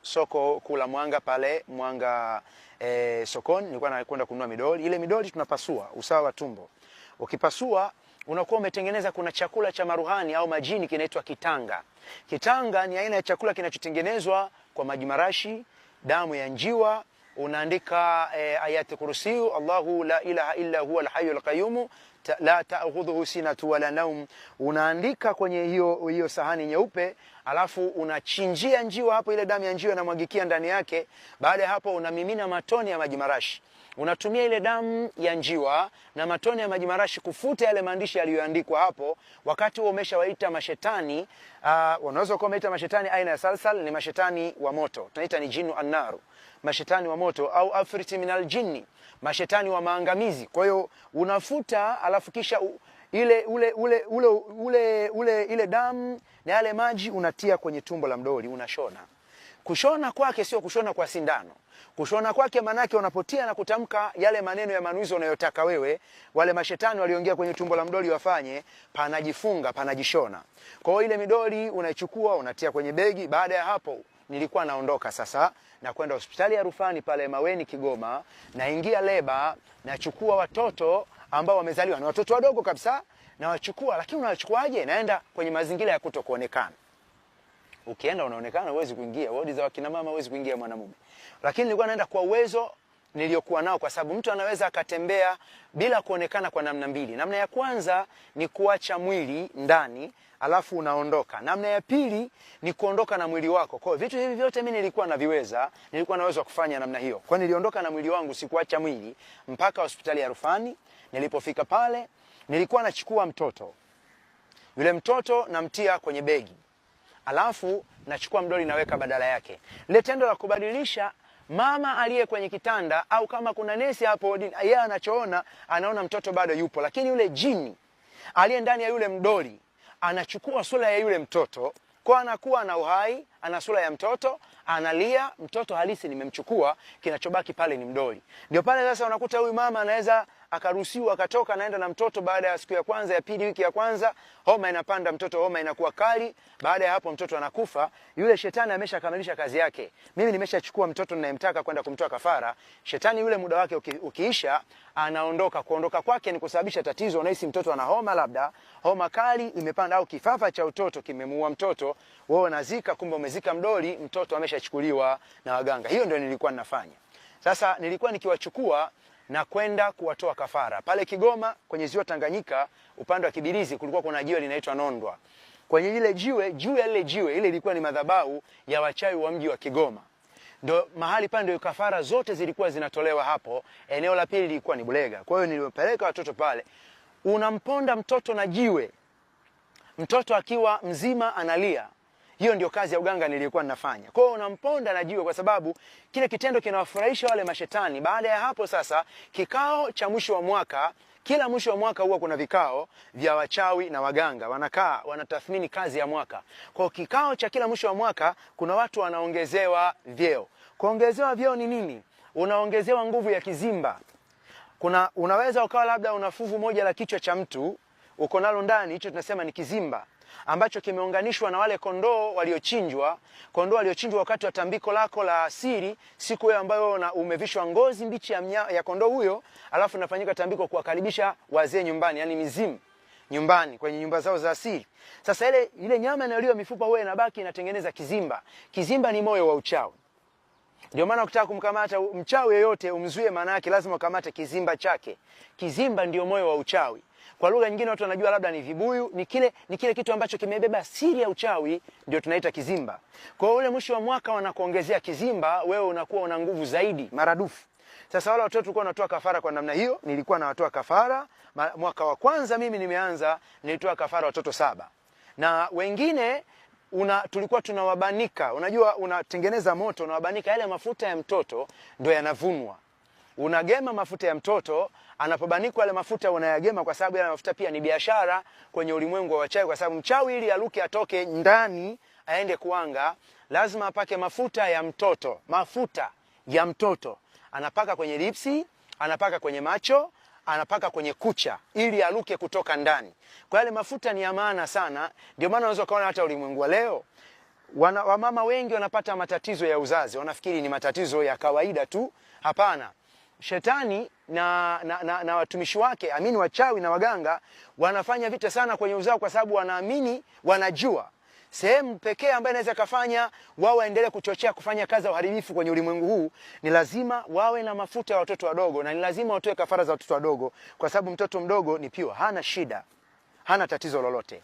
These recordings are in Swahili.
soko kula Mwanga pale Mwanga sokoni, nilikuwa nakwenda kununua midoli. Ile midoli tunapasua usawa wa tumbo. Ukipasua unakuwa umetengeneza, kuna chakula cha maruhani au majini kinaitwa kitanga. Kitanga ni aina ya chakula kinachotengenezwa kwa maji marashi, damu ya njiwa. Unaandika ayati kursiyu, Allahu la ilaha illa huwa al-hayyul qayyum la ta'khudhuhu sinatu wala nawm. Unaandika kwenye hiyo sahani nyeupe, alafu unachinjia njiwa hapo, ile damu ya njiwa inamwagikia ndani yake. Baada ya hapo unamimina matone ya maji marashi. Unatumia ile damu ya njiwa na matone ya maji marashi kufuta yale maandishi yaliyoandikwa hapo. Wakati huo umeshawaita mashetani, unaweza kuwaita mashetani aina ya salsal, ni mashetani wa moto. Tunaita ni jinu annaru, mashetani wa moto, au afriti minal jinni, mashetani wa maangamizi. Kwa hiyo unafuta, alafu kisha ile damu na yale maji unatia kwenye tumbo la mdoli, unashona. Kushona kwake sio kushona kwa sindano. Kushona kwake manake unapotia na kutamka yale maneno ya manuizo unayotaka wewe, wale mashetani walioingia kwenye tumbo la mdoli wafanye, panajifunga, panajishona. Kwa hiyo ile midoli unaichukua, unatia kwenye begi. Baada ya hapo nilikuwa naondoka sasa na kwenda hospitali ya Rufani pale Maweni Kigoma, naingia leba, nachukua watoto ambao wamezaliwa, ni watoto wadogo kabisa, na wachukua. Lakini unawachukuaje? Naenda kwenye mazingira ya kutokuonekana. Ukienda unaonekana, huwezi kuingia wodi za wakina mama, huwezi kuingia mwanamume. Lakini nilikuwa naenda kwa uwezo niliokuwa nao, kwa sababu mtu anaweza akatembea bila kuonekana kwa namna mbili. Namna ya kwanza ni kuacha mwili ndani, alafu unaondoka. Namna ya pili ni kuondoka na mwili wako. Kwa vitu hivi vyote mimi nilikuwa naviweza, nilikuwa naweza kufanya namna hiyo. Kwa niliondoka na mwili wangu, sikuacha mwili mpaka hospitali ya Rufani. Nilipofika pale, nilikuwa nachukua mtoto. Yule mtoto namtia kwenye begi, alafu nachukua mdoli naweka badala yake. Ile tendo la kubadilisha, mama aliye kwenye kitanda au kama kuna nesi hapo, yeye anachoona, anaona mtoto bado yupo, lakini yule jini aliye ndani ya yule mdoli anachukua sura ya yule mtoto, kwa anakuwa na uhai, ana sura ya mtoto, analia, mtoto halisi nimemchukua, kinachobaki pale ni mdoli. Ndio pale sasa unakuta huyu mama anaweza akaruhusiwa akatoka, naenda na mtoto. Baada ya siku ya kwanza, ya pili, wiki ya kwanza, homa inapanda, mtoto homa inakuwa kali. Baada ya hapo mtoto anakufa. Yule shetani ameshakamilisha kazi yake. Mimi nimeshachukua mtoto ninayemtaka kwenda kumtoa kafara. Shetani yule muda wake ukiisha, anaondoka. Kuondoka kwake ni kusababisha tatizo. Unahisi mtoto ana homa, labda homa kali imepanda, au kifafa cha utoto kimemuua mtoto. Wewe unazika, kumbe umezika mdoli, mtoto ameshachukuliwa na waganga. Hiyo ndio nilikuwa ninafanya. Sasa nilikuwa nikiwachukua na kwenda kuwatoa kafara. Pale Kigoma kwenye ziwa Tanganyika, upande wa Kibirizi, kulikuwa kuna jiwe linaitwa Nondwa. Kwenye ile jiwe, juu ya ile jiwe, ile ilikuwa ni madhabahu ya wachawi wa mji wa Kigoma. Ndio mahali pale ndio kafara zote zilikuwa zinatolewa hapo. Eneo la pili lilikuwa ni Bulega. Kwa hiyo niliwapeleka watoto pale. Unamponda mtoto na jiwe, mtoto akiwa mzima analia. Hiyo ndio kazi ya uganga nilikuwa ninafanya. Kwa hiyo unamponda na jiwe, kwa sababu kile kitendo kinawafurahisha wale mashetani. Baada ya hapo sasa, kikao cha mwisho wa mwaka, kila mwisho wa mwaka huwa kuna vikao vya wachawi na waganga. Wanakaa, wanatathmini kazi ya mwaka. Kwa kikao cha kila mwisho wa mwaka, kuna watu wanaongezewa vyeo. Kuongezewa vyeo ni nini? Unaongezewa nguvu ya kizimba. Unaweza ukawa labda una fuvu moja la kichwa cha mtu, uko nalo ndani, hicho tunasema ni kizimba, ambacho kimeunganishwa na wale kondoo waliochinjwa. Kondoo waliochinjwa wakati wa tambiko lako la asili, siku hiyo ambayo umevishwa ngozi mbichi ya kondoo huyo, alafu nafanyika tambiko kuwakaribisha wazee nyumbani, yani mizimu nyumbani, kwenye nyumba zao za asili. Sasa ile nyama inayoliwa, mifupa huwa inabaki, inatengeneza kizimba. Kizimba ni moyo wa uchawi. Ndio maana ukitaka kumkamata mchawi yeyote umzuie, maana yake lazima ukamate kizimba chake. Kizimba ndio moyo wa uchawi. Kwa lugha nyingine watu wanajua labda ni vibuyu, ni kile kitu ambacho kimebeba siri ya uchawi, ndio tunaita kizimba. Kwa ule mwisho wa mwaka wanakuongezea kizimba, wewe unakuwa una nguvu zaidi maradufu. Sasa wale watoto tulikuwa tunatoa kafara kwa namna hiyo. Nilikuwa nawatoa kafara mwaka wa kwanza mimi nimeanza, nilitoa kafara watoto 7. Na wengine tulikuwa tunawabanika. Unajua unatengeneza moto, unawabanika, yale mafuta ya mtoto ndio yanavunwa. Unagema mafuta ya mtoto, anapobanikwa yale mafuta unayagema, kwa sababu yale mafuta pia ni biashara kwenye ulimwengu wa wachawi. Kwa sababu mchawi ili aluke atoke ndani aende kuanga, lazima apake mafuta ya mtoto. Mafuta ya mtoto anapaka kwenye lipsi, anapaka kwenye macho, anapaka kwenye kucha, ili aluke kutoka ndani. Kwa yale mafuta ni ya maana sana. Ndio maana unaweza kuona hata ulimwengu wa leo Wamama wengi wanapata matatizo ya uzazi, wanafikiri ni matatizo ya kawaida tu. Hapana. Shetani na watumishi wake, amini wachawi na waganga, wanafanya vita sana kwenye uzao, kwa sababu wanaamini, wanajua sehemu pekee ambayo inaweza kufanya wao waendelee kuchochea kufanya kazi ya uharibifu kwenye ulimwengu huu ni lazima wawe na mafuta ya watoto wadogo, na ni lazima watoe kafara za watoto wadogo, kwa sababu mtoto mdogo ni pure, hana shida, hana tatizo lolote.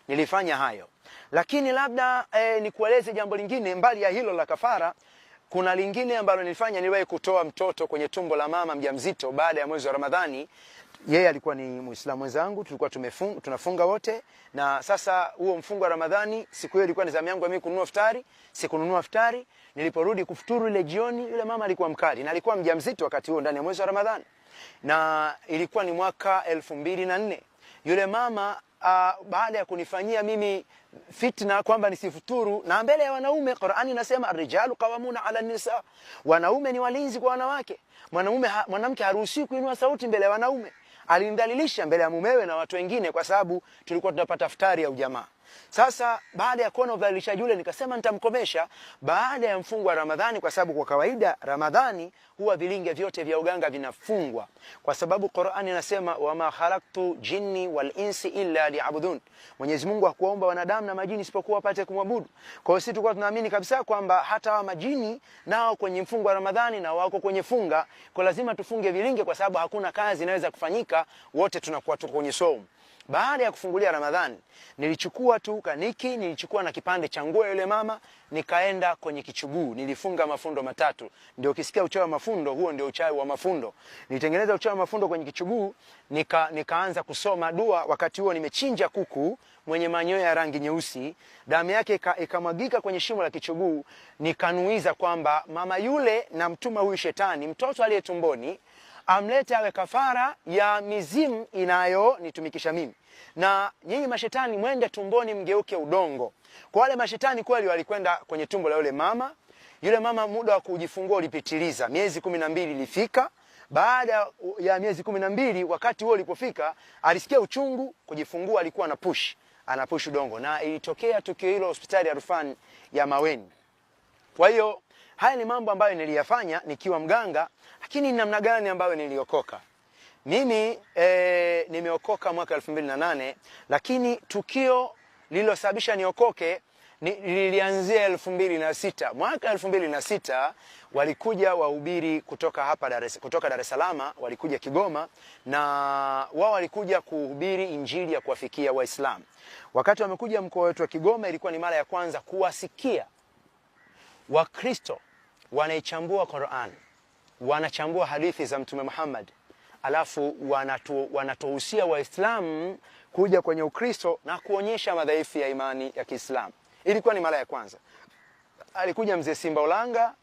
Nilifanya hayo. Lakini labda nikueleze jambo lingine mbali ya hilo la kafara. Kuna lingine ambalo nilifanya, niliwahi kutoa mtoto kwenye tumbo la mama mjamzito baada ya mwezi wa Ramadhani. Yeye alikuwa ni Muislamu mwenzangu, tulikuwa tunafunga wote, na sasa huo mfungo wa Ramadhani siku hiyo ilikuwa ni zamu yangu mimi kununua iftari. Sikununua iftari, niliporudi kufuturu ile jioni, yule mama alikuwa mkali na alikuwa mjamzito wakati huo ndani ya mwezi wa Ramadhani. Na ilikuwa ni mwaka 2004. Yule mama baada ya kunifanyia mimi fitna kwamba nisifuturu na mbele ya wanaume, Qur'ani inasema ar-rijalu qawamuna 'ala an-nisa, wanaume ni walinzi kwa wanawake. Mwanamke haruhusiwi kuinua sauti mbele ya wanaume. Alinidhalilisha mbele ya mumewe na watu wengine, kwa sababu tulikuwa tunapata iftari ya ujamaa. Sasa baada ya kuona udhalilishaji ule, nikasema nitamkomesha baada ya mfungo wa Ramadhani, kwa sababu kwa kawaida Ramadhani huwa vilinge vyote vya uganga vinafungwa, kwa sababu Qur'ani inasema wama khalaqtu jinni wal insi illa liya'budun. Mwenyezi Mungu hakuwaumba wanadamu na majini isipokuwa wapate kumwabudu. Kwa hiyo sisi tulikuwa tunaamini kabisa kwamba hata wa majini nao kwenye mfungo wa Ramadhani na wako kwenye funga, kwa lazima tufunge vilinge, kwa sababu hakuna kazi inaweza kufanyika, wote tunakuwa tuko kwenye saumu. Baada ya kufungulia Ramadhani, nilichukua tu kaniki, nilichukua na kipande cha nguo yule mama, nikaenda kwenye kichuguu, nilifunga mafundo matatu. Ndio ukisikia uchawi wa mafundo, huo ndio uchawi wa mafundo. Nilitengeneza uchawi wa mafundo kwenye kichuguu, nikaanza kusoma dua. Wakati huo nimechinja kuku mwenye manyoya ya rangi nyeusi, damu yake ikamwagika kwenye shimo la kichuguu. Nikanuiza kwamba mama yule na mtuma huyu shetani, mtoto aliye tumboni, amlete awe kafara ya mizimu inayonitumikisha mimi, na nyinyi mashetani mwende tumboni mgeuke udongo. Kwa wale mashetani kweli walikwenda kwenye tumbo la yule mama. Yule mama muda wa kujifungua ulipitiliza, miezi 12 ilifika. Baada ya miezi 12, wakati huo ulipofika, alisikia uchungu, kujifungua, alikuwa anapush udongo, na ilitokea tukio hilo hospitali ya rufani ya Maweni. Kwa hiyo haya ni mambo ambayo niliyafanya nikiwa mganga. Lakini namna gani ambayo niliokoka? Mimi nimeokoka mwaka 2008, lakini tukio lililosababisha niokoke lilianzia 2006. Mwaka 2006 walikuja wahubiri kutoka Dar es Salaam, walikuja Kigoma, na wao walikuja kuhubiri injili ya kuwafikia Waislamu. Wakati wamekuja mkoa wetu wa Kigoma, ilikuwa ni mara ya kwanza kuwasikia Wakristo wanaichambua Qur'an, wanachambua hadithi za Mtume Muhammad, alafu wanatuhusia Waislamu kuja kwenye Ukristo na kuonyesha madhaifu ya imani ya Kiislamu. Ilikuwa ni mara ya kwanza. Alikuja mzee Simba Ulanga,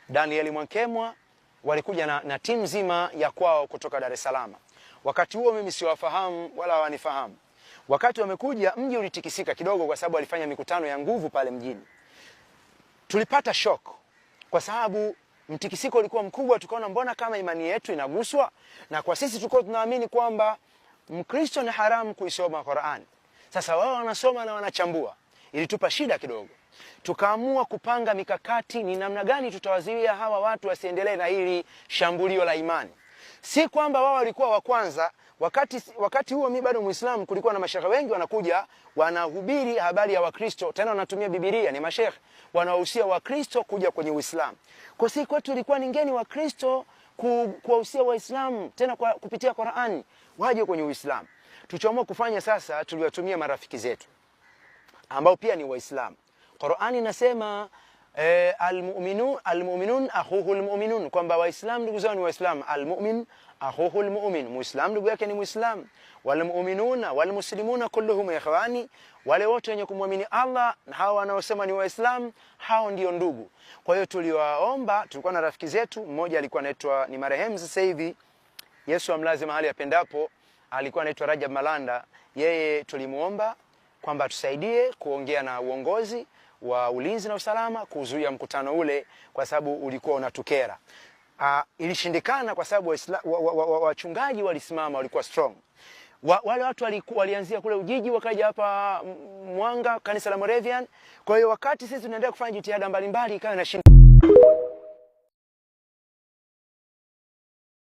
Danieli Mwankemwa, walikuja na timu nzima ya kwao kutoka Dar es Salaam. Wakati huo mimi siwafahamu wala hawanifahamu. Wakati wamekuja, mji ulitikisika kidogo, kwa sababu walifanya mikutano ya nguvu pale mjini. Tulipata shock kwa sababu mtikisiko ulikuwa mkubwa. Tukaona mbona kama imani yetu inaguswa, na kwa sisi tulikuwa tunaamini kwamba Mkristo ni haramu kuisoma Qur'an. Sasa wao wanasoma na wanachambua. Ilitupa shida kidogo. Tukaamua kupanga mikakati ni namna gani tutawazuia hawa watu wasiendelee na hili shambulio la imani. Si kwamba wao walikuwa wa kwanza. Wakati huo mimi bado Muislamu, kulikuwa na mashehe wengi wanakuja wanahubiri habari ya Wakristo, tena wanatumia Biblia, ni mashehe wanawahusia Wakristo kuja kwenye Uislamu. Kwa si kwetu ilikuwa ni ngeni Wakristo kuwahusia Waislamu tena kupitia Qur'ani waje kwenye Uislamu. Tulichoamua kufanya sasa, tuliwatumia marafiki zetu ambao pia ni Waislamu. Qur'ani inasema almu'minun akhuhul mu'minun, kwamba Waislamu ndugu zao ni Waislamu. Almu'min akhuhul mu'min, Muislamu ndugu yake ni Muislamu. Walmu'minuna walmuslimuna kulluhum ikhwani, wale wote wenye kumwamini Allah na hao wanaosema ni Waislamu, hao ndio ndugu. Kwa hiyo tuliwaomba, tulikuwa na rafiki zetu, mmoja alikuwa anaitwa ni marehemu sasa hivi, Yesu amlaze mahali apendapo, alikuwa anaitwa Rajab Malanda. Yeye tulimuomba kwamba tusaidie kuongea na uongozi wa ulinzi na usalama kuzuia mkutano ule, kwa sababu ulikuwa unatukera. Ilishindikana kwa sababu wachungaji walisimama, walikuwa strong. Wale watu walianzia kule Ujiji wakaja hapa Mwanga kanisa la Moravian. Kwa hiyo wakati sisi tunaendelea kufanya jitihada mbalimbali ikawa inashinda